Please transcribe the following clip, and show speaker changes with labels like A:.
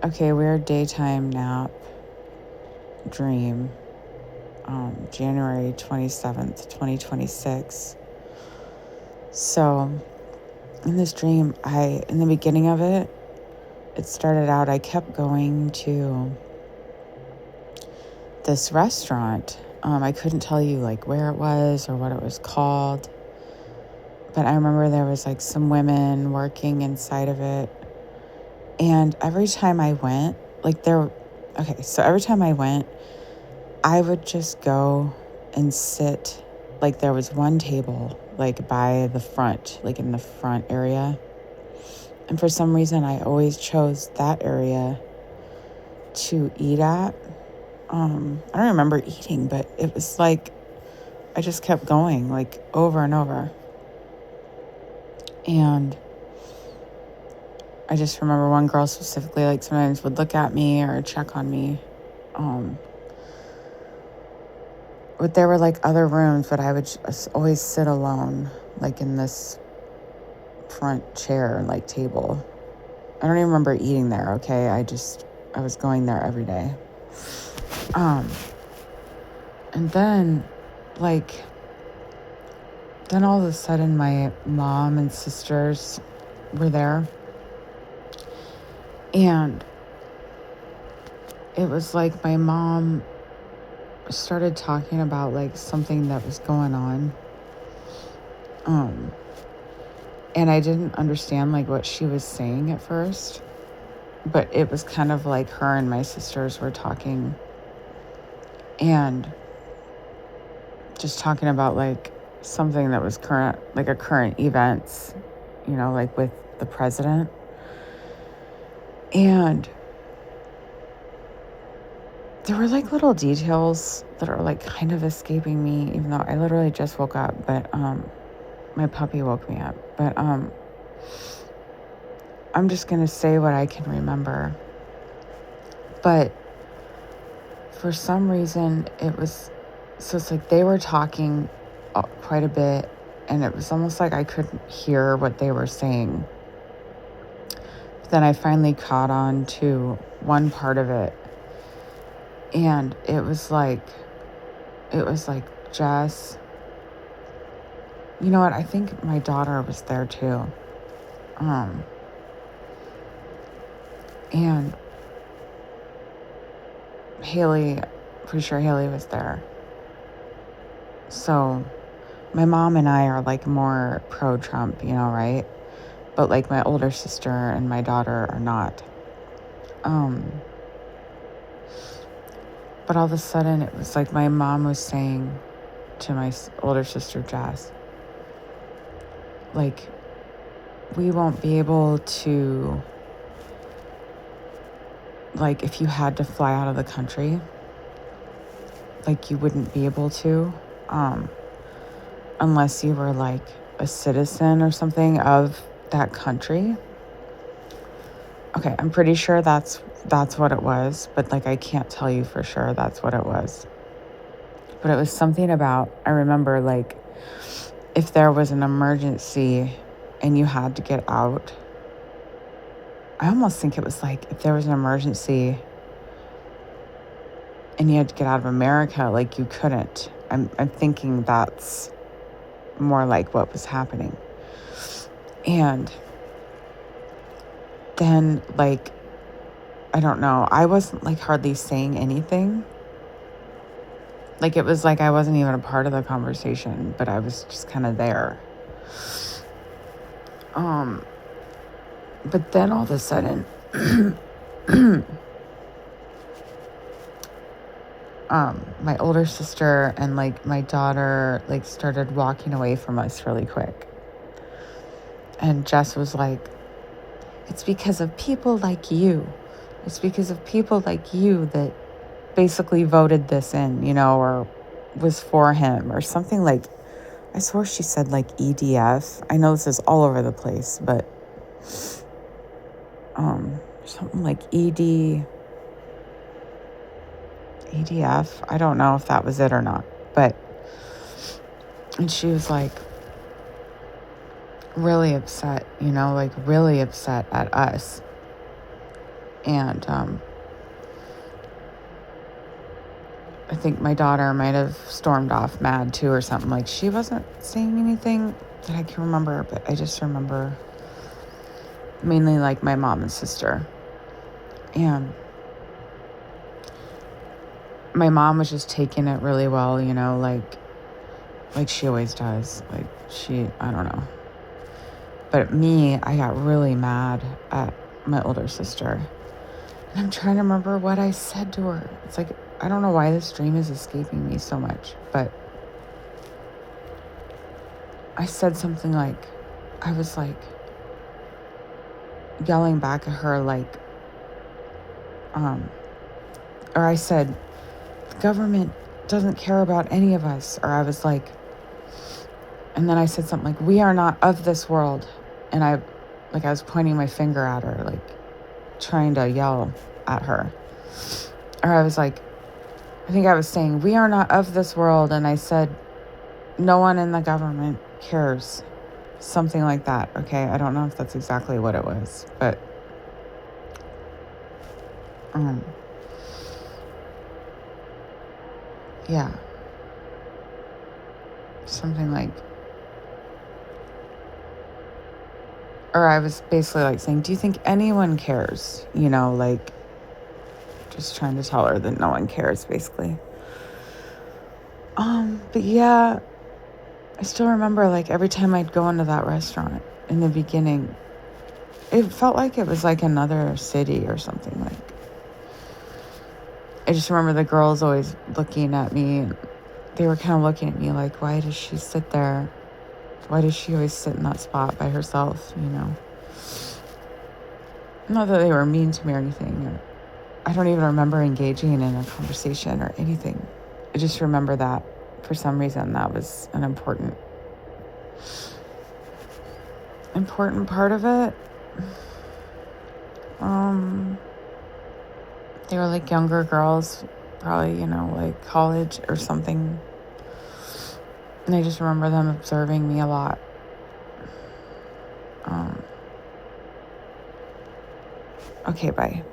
A: Okay, weird daytime nap dream. January 27th, 2026. So, in this dream, in the beginning of it, it started out, I kept going to this restaurant. I couldn't tell you like where it was or what it was called, but I remember there was like some women working inside of it. And every time I went, so every time I went, I would just go and sit, like there was one table, like by the front, like in the front area. And for some reason, I always chose that area to eat at. I don't remember eating, but it was like, I just kept going, like over and over. And I just remember one girl specifically, like sometimes would look at me or check on me. But there were like other rooms, but I would just always sit alone, like in this front chair, like table. I don't even remember eating there, okay? I was going there every day. And then, then all of a sudden my mom and sisters were there. And it was like my mom started talking about like something that was going on. And I didn't understand like what she was saying at first, but it was kind of like her and my sisters were talking and just talking about like something that was current, like a current events, like with the president. And there were like little details that are like kind of escaping me, even though I literally just woke up, but my puppy woke me up. But I'm just going to say what I can remember. But for some reason, it's like they were talking quite a bit, and it was almost like I couldn't hear what they were saying. But then I finally caught on to one part of it, and it was like, Jess, you know what? I think my daughter was there too. And Haley, pretty sure Haley was there. So my mom and I are like more pro-Trump, right? But like my older sister and my daughter are not. But all of a sudden it was like my mom was saying to my older sister, Jess, like, we won't be able to, like, if you had to fly out of the country, like, you wouldn't be able to, unless you were like a citizen or something of that country. Okay, I'm pretty sure that's what it was, but like I can't tell you for sure that's what it was. But it was something about, I remember like if there was an emergency and you had to get out, I almost think it was like if there was an emergency and you had to get out of America, like you couldn't. I'm thinking that's more like what was happening. And then like, I don't know, I wasn't like hardly saying anything. Like it was like I wasn't even a part of the conversation, but I was just kind of there. But then all of a sudden, my older sister and like my daughter like started walking away from us really quick. And Jess was like, it's because of people like you. It's because of people like you that basically voted this in, or was for him or something like, I swore she said like EDF. I know this is all over the place, but something like EDF. I don't know if that was it or not, and she was like really upset, like really upset at us. And I think my daughter might have stormed off mad too or something. Like, she wasn't saying anything that I can remember, but I just remember mainly like my mom and sister. And my mom was just taking it really well, you know, like she always does. Like, I don't know. But me, I got really mad at my older sister. And I'm trying to remember what I said to her. It's like, I don't know why this dream is escaping me so much, but I said something like, I was like yelling back at her, like, or I said, the government doesn't care about any of us. Or I was like, and then I said something like, we are not of this world. And I was pointing my finger at her, like trying to yell at her. Or I was like, I think I was saying, we are not of this world. And I said, no one in the government cares. Something like that. Okay. I don't know if that's exactly what it was, but, yeah. Something like, or I was basically like saying, do you think anyone cares? You know, like just trying to tell her that no one cares, basically. But yeah, I still remember, like, every time I'd go into that restaurant in the beginning, it felt like it was like another city or something. Like, I just remember the girls always looking at me, and they were kind of looking at me like, why does she sit there? Why does she always sit in that spot by herself, you know? Not that they were mean to me or anything. I don't even remember engaging in a conversation or anything. I just remember that for some reason that was an important part of it. They were like younger girls, probably, you know, like college or something. And I just remember them observing me a lot. Okay, bye.